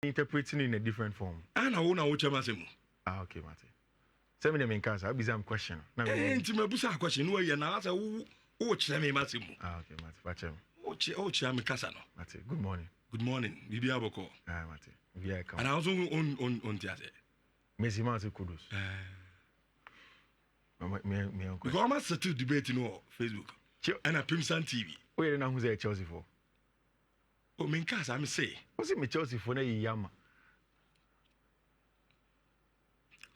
interpreting in a different form. And I won't watch him. Ah, okay, Mate. Send me the main case. I'll be some question. Intimate question where you're not a watch them, Massimo. Ah, okay, Mate. Watch him. Watch him, Casano. Mate, good morning. Good morning, Bibi Aboko. Ah, Mate. Yeah, come. And I was on Tiate. Messi Mate Kudus. Because I'm at to debate in Facebook. And a Pimson TV. Where now who's a Chelsea for? Oh, main case, I'm say. What's it me Chelsea for? Na Yama.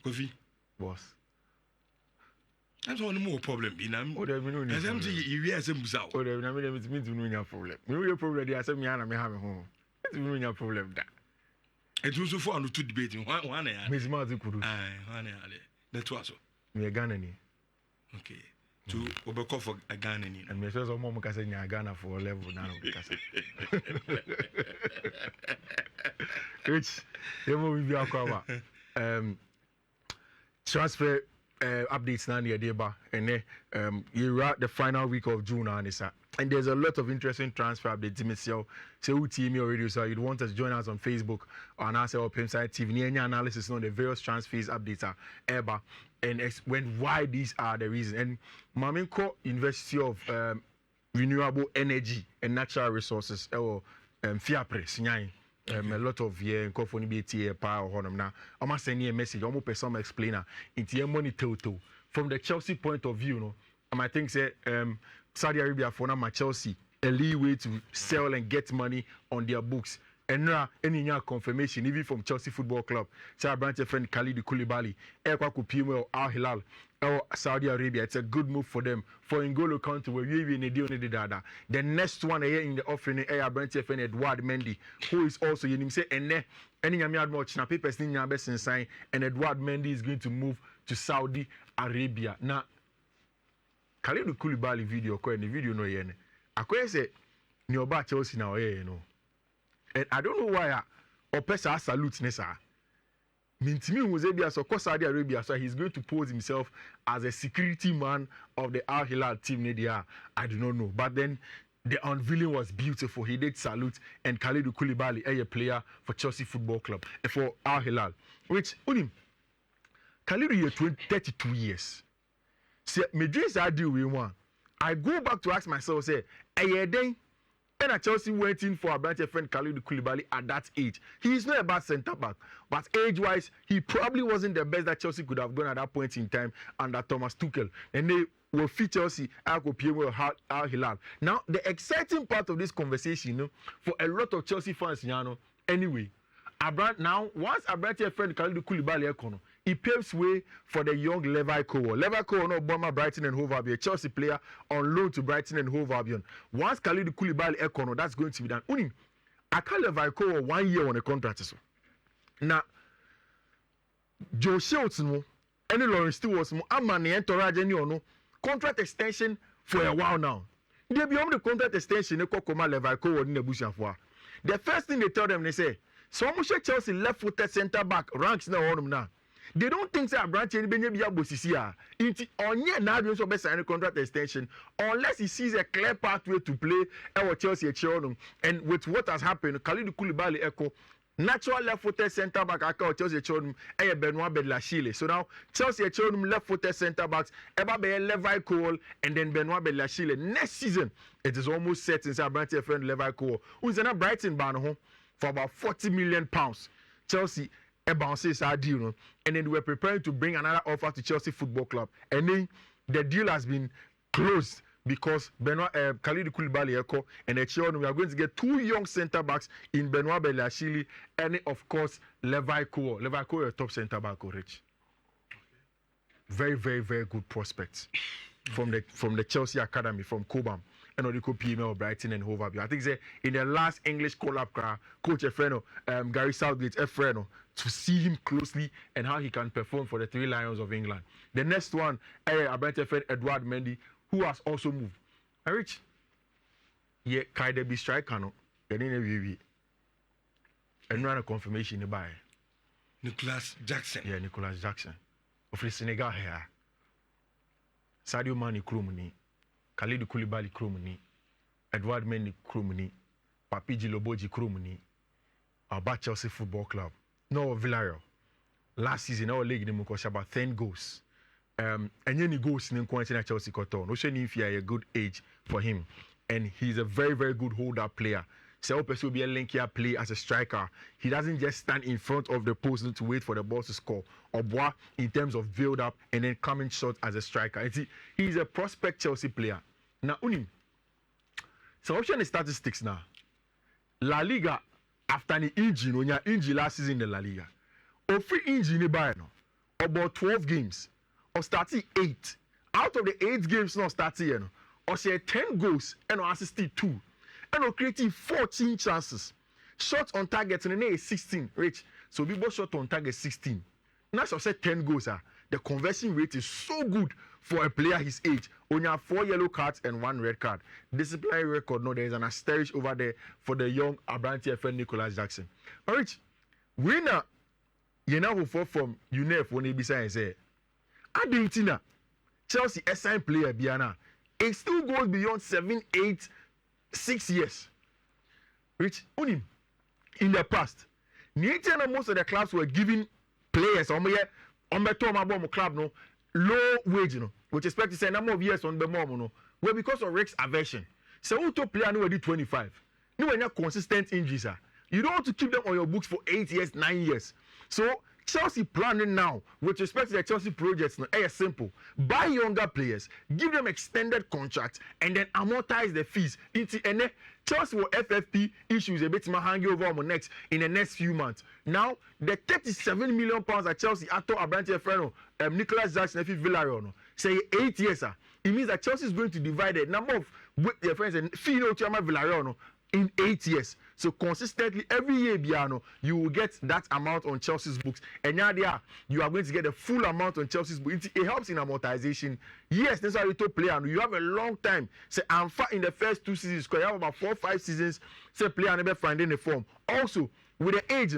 Coffee. Boss. That's one more problem. Oh, there no need. As I'm saying, you hear some sound. Oh, there no need. Means no need problem. No problem. There some yana me have home. It's no need problem that. It's also for no two debating. One year. Miss Martin Kudu. Aye, 1 year. That's what so. Me Ghana ni. Okay. To Obeko for a Ghana ni. And me say so mom ka say nya Ghana for level now ka say. Which we be akwa. Transfer updates now near Deba and you're at the final week of June and there's a lot of interesting transfer updates. So who team already, so you'd want us to join us on Facebook or on our website TV. Any analysis on the various transfers updates are ever and why these are the reasons. And Maminko University of Renewable Energy and Natural Resources or FIAPRE. A lot of year and for BTA power honum now. I must send you a message. I'm gonna some explainer into your money total from the Chelsea point of view. No, I might think say Saudi Arabia for now my Chelsea a leeway to sell and get money on their books. And now any confirmation even from Chelsea Football Club. Say our branch friend Khalid Koulibaly, Ekwa Kupimo or Al Hilal or Saudi Arabia. It's a good move for them. For N'Golo Kante, where we even a deal on the data. The next one here in the offering, our branch friend Edouard Mendy, who is also you say and any yamiad much na papers in your best sign and Edouard Mendy is going to move to Saudi Arabia. Now Khalid Koulibaly video ko the video no yen. Akoye say ni oba Chelsea na oye no. And I don't know why Opesa salute Nessa. Mintimi Muzebia so Saudi Arabia, so he's going to pose himself as a security man of the Al Hilal team. Nadia, I do not know. But then the unveiling was beautiful. He did salute and Khalid Koulibaly, a player for Chelsea Football Club, for Al Hilal. Which Unim Khalid is 32 years. See, me dreams I do with one. I go back to ask myself, say, then. And at Chelsea waiting for a branch friend Khalid Koulibaly at that age. He is not a bad centre back, but age-wise, he probably wasn't the best that Chelsea could have done at that point in time under Thomas Tuchel. And they will fit Chelsea Al Hilal. Now, the exciting part of this conversation, you know, for a lot of Chelsea fans, you know, anyway, now once a branch friend Khalid Koulibaly, he paves way for the young Levi Cole. Levi Cole, no bomber Brighton and Hove Albion, Chelsea player on loan to Brighton and Hove Albion. Once Khalid Koulibaly Ekono, that's going to be done. I call Levi Cole 1 year on a contract. So. Now, Joe Schultz, no, any Lawrence Stewart, I'm an entourage, no contract extension for a while now. They beyond the contract extension, they call Levi Cole in the bush. The first thing they tell them, they say, so much Chelsea left-footed centre back ranks now on them now. They don't think that branch any benye bosisia. Inti onye na adwin so be sign contract extension unless he sees a clear pathway to play at Chelsea Chelsea. And with what has happened, Khalid Koulibaly echo natural left-footed centre back at Chelsea Chelsea Benoit Bedlachile. So now Chelsea Chelsea left-footed centre backs eba be Levi Cole and then Benoit Bedlachile. Next season it is almost set inside branch friend Levi Cole who is in a Brighton ban home for about £40 million. Chelsea bounces our deal, and then we're preparing to bring another offer to Chelsea Football Club, and then the deal has been closed because Khalid Koulibaly and we are going to get 2 young centre backs in Benoit Bedlachile and of course Levi Cole. Levi Cole is a top centre back, Rich. Very, very, very good prospects from the Chelsea Academy from Cobham. And the PML Brighton and Hove Albion. I think in the last English collab, Coach Efreno, Gary Southgate Efreno, to see him closely and how he can perform for the Three Lions of England. The next one, Brighton friend Edouard Mendy, who has also moved. Rich, yeah, Kaide be striker no, and run a confirmation by Nicholas Jackson. Yeah, Nicholas Jackson of the Senegal here. Sadio Mane Krumuni. Khalid Koulibaly Krumuni, Edouard Mendy Krumuni, Papiji Loboji Krumuni, about Chelsea Football Club. No, Villarreal. Last season, our league in Mukosha about 10 goals. And any goals in Chelsea Cotton. No shame if a good age for him. And he's a very, very good holder player. So will be a linkier play as a striker. He doesn't just stand in front of the post to wait for the ball to score. Or in terms of build up and then coming short as a striker. And see, he's a prospect Chelsea player. Now, so option the statistics now. La Liga after the injury, when you injury last season in the La Liga, or free injury about 12 games, or starting 8. Out of the 8 games now starting, or say 10 goals and assisted 2. And creating 14 chances. Shots on target and then 16. Rich. So we both shot on target 16. Now so say 10 goals. The conversion rate is so good for a player his age. Only have 4 yellow cards and 1 red card. Disciplinary record. No, there is an asterisk over there for the young Abrante's friend Nicholas Jackson. All right. Winner, you know who fall from UNEF when he be saying say, Argentina, Chelsea SI player Biana. It still goes beyond 7, 8, 6 years. Which in the past, most of the clubs were giving players on the club no low wage, which expect to say number of years on the mom, no, well because of Rex aversion. So who to player no 25. No when you're consistent injuries, you don't want to keep them on your books for 8 years, 9 years. So Chelsea planning now with respect to the Chelsea projects now is simple. Buy younger players, give them extended contracts, and then amortize the fees. And then Chelsea will FFP issues a bit more hanging over on next in the next few months. Now the 37 million pounds that Chelsea after Abrante Ferno, Nicholas Jackson, if Villarreal, say 8 years, it means that Chelsea is going to divide the number of their friends and fee no Villarreal in 8 years. So consistently every year, Biano, you will get that amount on Chelsea's books. And now you are going to get the full amount on Chelsea's books. It helps in amortization. Yes, that's why you to player. You have a long time. Say I'm far in the first 2 seasons. You have about 4 or 5 seasons. Say player never finding the form. Also, with the age,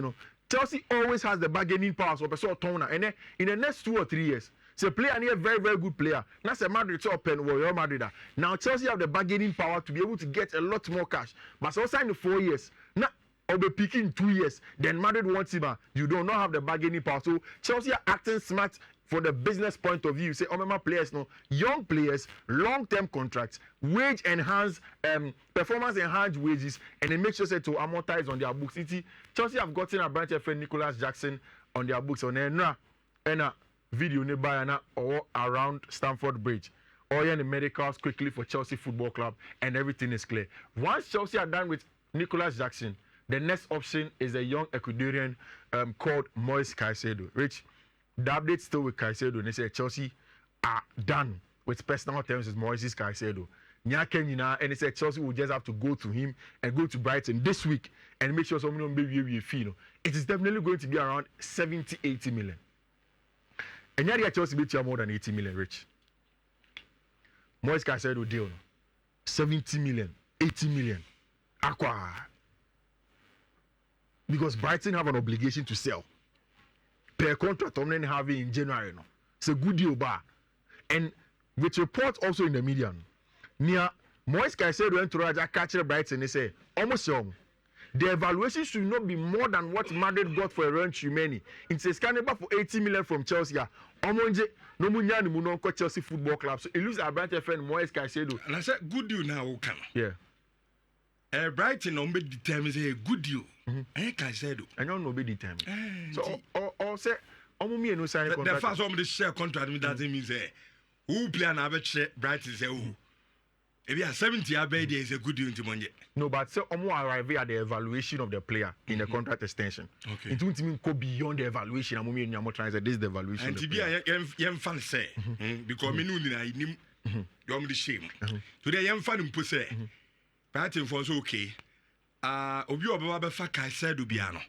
Chelsea always has the bargaining power. So toner. And then in the next 2 or 3 years, so player and a very, very good player. That's a Madrid top and Real Madrid. Now Chelsea have the bargaining power to be able to get a lot more cash. But so sign the 4 years. Now I'll be picking 2 years. Then Madrid wants him. You do not have the bargaining power. So Chelsea are acting smart for the business point of view. Say, my players, young players, long-term contracts, wage enhanced, performance enhanced wages, and they make sure to amortize on their books. Chelsea have gotten a branch friend Nicholas Jackson on their books on and video nearby or around Stamford Bridge or in the medicals quickly for Chelsea Football Club, and everything is clear. Once Chelsea are done with Nicholas Jackson, the next option is a young Ecuadorian called Moises Caicedo. Rich, the update still with Caicedo. They say Chelsea are done with personal terms with Moises Caicedo. And they said Chelsea will just have to go to him and go to Brighton this week and make sure someone maybe feel. It is definitely going to be around 70-80 million. And yet Chelsea bet you more than 80 million, Rich. Moises Caicedo deal. 70 million, 80 million. Aqua. Because Brighton have an obligation to sell. Per contract, I'm having in January. No. It's a good deal, bar. And with reports also in the media, near Moises Caicedo went to Raja catcher Brighton, they say, almost young. The evaluation should not be more than what Madrid got for Aaron Tchouameni. It's a scandal for 80 million from Chelsea. Omonje, no munyani muno Chelsea Football Club. So it loses our Brighton friend Moises Caicedo. And I said, good deal now, come. Yeah. Brighton on be determined a good deal. And Caicedo. And you know be determined. So or say, Omumi no sign contract. The first one the share contract doesn't mean say who play an average Brighton say who. If you are 70 there is a good deal into money. No, but so Omo arrive at the evaluation of the player in the contract extension. Okay. It won't even go beyond the evaluation. I'm only trying to say this is the evaluation. And to be a young fan say because me know you the shame. Today young fan say Brighton for okay. Obi Obaba fa Caicedo biano.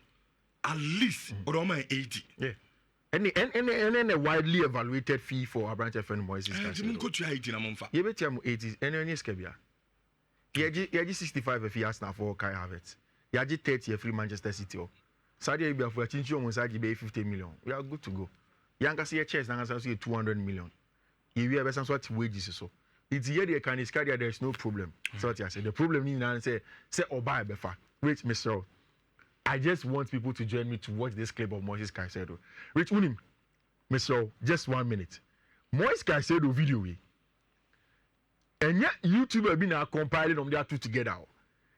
At least or 80. Yeah. And a widely evaluated fee for Abrante friend Moises Caicedo. Go to 80 na monfa. You bet you 80 and any skebia. Yaji 65 if he has now for Kai Havertz. Yaji 30 free Manchester City. Saudi Arabia for a chinchu on Saudi Bay 50 million. We are good to go. Yanga see a chest and say 200 million. You have some sort of wages so. It's here they can carry there is no problem. So what I say the problem is now say or buy befa. Wait, Mr. I just want people to join me to watch this clip of Moises Caicedo. Rich Unim, Mr. Just 1 minute. Moises Caicedo video we. And yet YouTube have been compiling them there two together.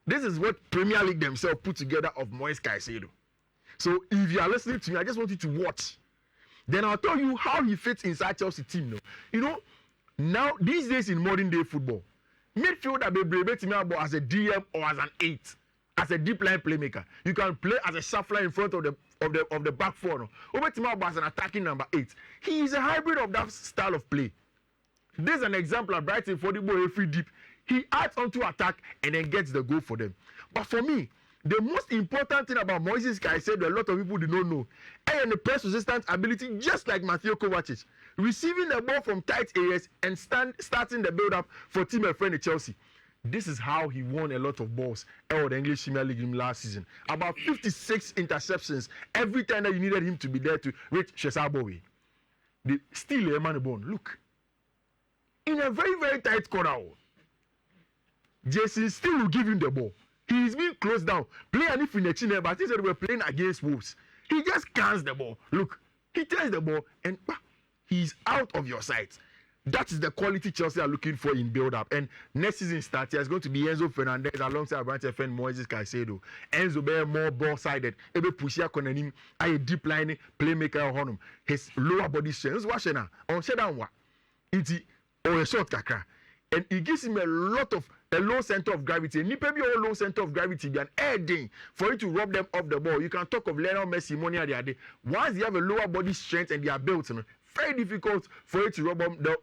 This is what Premier League themselves put together of Moises Caicedo. So if you are listening to me, I just want you to watch. Then I'll tell you how he fits inside Chelsea team. You know, now these days in modern day football, midfielder be brave to as a DM or as an 8, as a deep line playmaker. You can play as a shuffler in front of the back four. Over to as an attacking number 8. He is a hybrid of that style of play. This is an example of Brighton for the ball free deep. He adds onto attack and then gets the goal for them. But for me, the most important thing about Moises Caicedo, a lot of people do not know, and the press resistance ability, just like Mateo Kovacic, receiving the ball from tight areas and starting the build-up for team and friend Chelsea. This is how he won a lot of balls in the English Premier League last season. About 56 interceptions every time that you needed him to be there to reach Shesabowe. Still a man bone. Look. In a very, very tight corner, Jason still will give him the ball. He is being closed down. Play an if in the chin, but he said we're playing against Wolves. He just cans the ball. Look, he turns the ball and he's out of your sight. That is the quality Chelsea are looking for in build-up. And next season start, it's going to be Enzo Fernandez alongside Brighton friend Moises Caicedo. Enzo be more ball-sided. Ebe pushia konanim a deep line playmaker honum. His lower body strength. What's now? On shut down what? Iti or a short kakra. And it gives him a low center of gravity. And maybe a low center of gravity be an adding for you to rob them off the ball. You can talk of Lionel Messi, money the other day. Once they have a lower body strength and they are built, very difficult for you to rob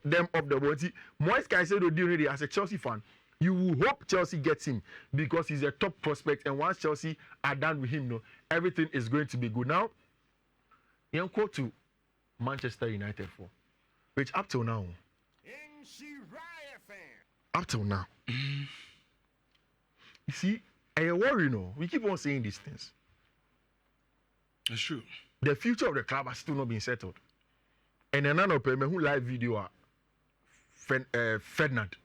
them off the ball. Moises Caicedo deal really as a Chelsea fan. You will hope Chelsea gets him because he's a top prospect. And once Chelsea are done with him, everything is going to be good. Now, you go to Manchester United for, which up till now. Up till now. You see, I worry, we keep on saying these things. That's true. The future of the club has still not been settled. And another person who live video Ferdinand.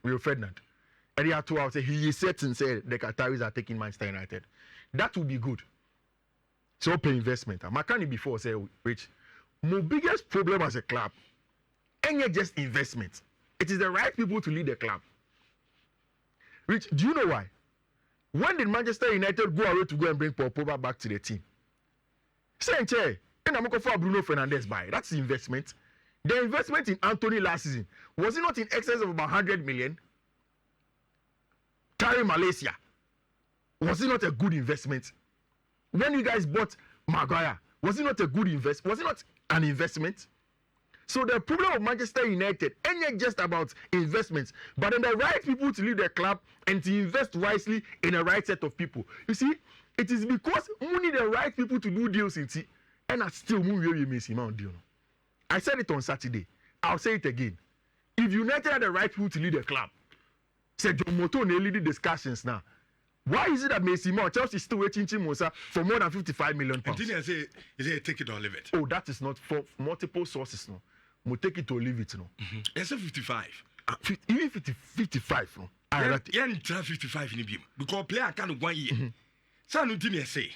And he had to say he is certain say the Qataris are taking Manchester United. That would be good. So pay investment. Makani before say Rich, my biggest problem as a club ain't just investment. It is the right people to lead the club. Rich, do you know why? When did Manchester United go away to go and bring Paul Pogba back to the team? Saying, and I'm going for Bruno Fernandes buy. That's the investment. The investment in Anthony last season, was it not in excess of about 100 million? Terry Malaysia, was it not a good investment? When you guys bought Maguire, was it not a good investment? Was it not an investment? So the problem of Manchester United ain't just about investments, but in the right people to lead the club and to invest wisely in the right set of people. You see, it is because we need the right people to do deals in T, and I still we miss him on deal. I said it on Saturday. I'll say it again. If United are the right people to lead the club, say John Moto and lead the discussions now. Why is it that Messi Mount Chelsea is still waiting Chimosa for more than 55 million pounds? And then I say, is it take it or leave it? Oh, that is not for multiple sources. No, we take it or leave it. No, it's a 55. Even 55. No, I try 55 in the beam because player can't 1 year. So no thing I say.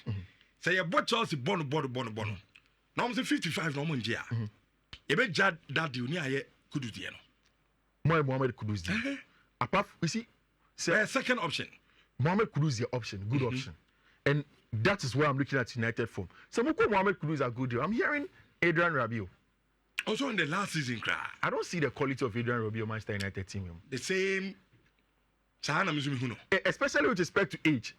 Say you bought Chelsea bono. Now I'm say 55 no more year. You bet Jad that deal near could do the Mohamed Kudus. Apart, you see, say second option. Mohamed Kudus is the option, good option. And that is where I'm looking at United from. So Mohamed Kudus are good deal. I'm hearing Adrian Rabiot. Also in the last season, I don't see the quality of Adrian Rabiot Manchester United team. The same. Especially with respect to age.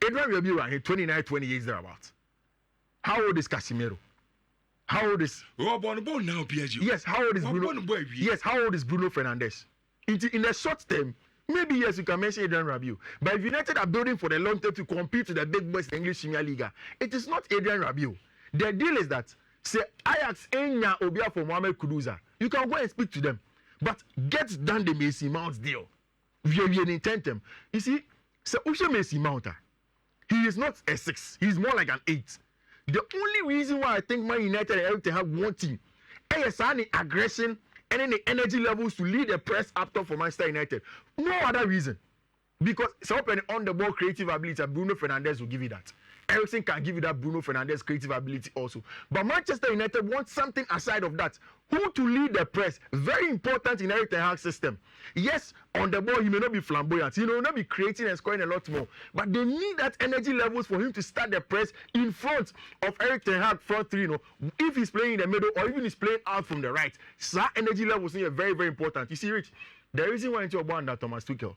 Adrian Rabiot is 29, 28 thereabouts. How old is Casemiro? How old is now PSG? Yes, how old is Bruno? Yes, how old is Bruno Fernandes? In the short term, maybe yes, you can mention Adrian Rabiot. But if United are building for the long term to compete with the big boys in the English Premier League, it is not Adrian Rabiot. The deal is that say Ajax Enya Obia for Mohamed Kudus. You can go and speak to them, but get done the Mason Mount deal. You see, so Usha Mason Mount, he is not a 6. He's more like an 8. The only reason why I think Man United are able to have one team is the aggression and then the energy levels to lead the press up top for Manchester United. No other reason. Because it's open on the ball creative ability, Bruno Fernandes will give you that. Eriksen can give you that Bruno Fernandes creative ability also. But Manchester United wants something aside of that. Who to lead the press? Very important in Erik Ten Hag's system. Yes, on the ball he may not be flamboyant. He may not be creating and scoring a lot more. But they need that energy levels for him to start the press in front of Erik Ten Hag front three. If he's playing in the middle or even he's playing out from the right. So that energy levels are very, very important. You see, Rich, the reason why you're born that Thomas Tuchel,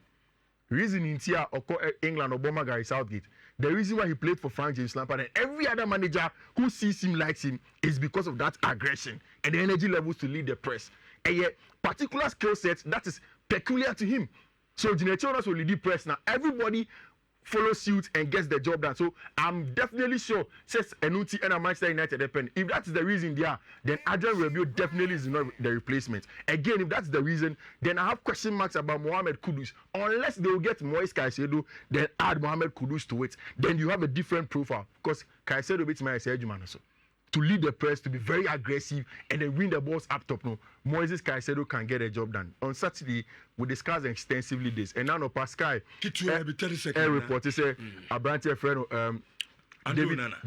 reason in Nhyira or England or Obama Gary Southgate, the reason why he played for Frank James Lampard and every other manager who sees him likes him is because of that aggression and the energy levels to lead the press. And yet, particular skill sets that is peculiar to him. So Ginechionas will lead the press now. Everybody follows suit and gets the job done. So I'm definitely sure says Enuti and Manchester United depend. If that's the reason there, then Adrian Rabiot definitely is not the replacement. Again, if that's the reason, then I have question marks about Mohamed Kudus. Unless they will get Moises Caicedo, then add Mohamed Kudus to it. Then you have a different profile because Caicedo beats my Sergio also. To lead the press, to be very aggressive, and then win the balls up top. No, Moises Caicedo can get a job done. On Saturday, we discussed extensively this. And now, Pascal, a report said, Abrante friend,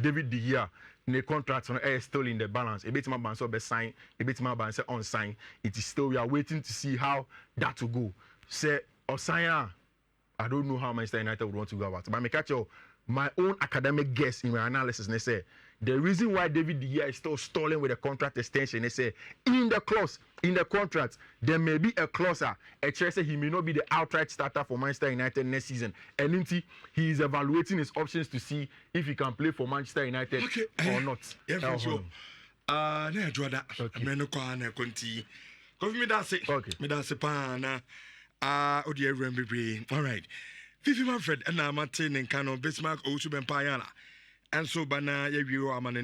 David De Gea, the contract is still in the balance. A bit my ban so be sign, a bit my ban on sign. It is still, we are waiting to see how that will go. Say, Osanya, I don't know how Manchester United would want to go about it. But I catch my own academic guess in my analysis, and they say, the reason why David De Gea is still stalling with the contract extension, they say, in the clause, in the contract, there may be a clause, a chair say he may not be the outright starter for Manchester United next season. And he is evaluating his options to see if he can play for Manchester United or not. Yeah, for sure. I enjoy that. I'm going to go me that's it. Okay. Me that's it, pana. Oh dear, all right. Fifi Manfred, and I'm Martin and Canon Bismarck, also been Payana. And so, Bana, you are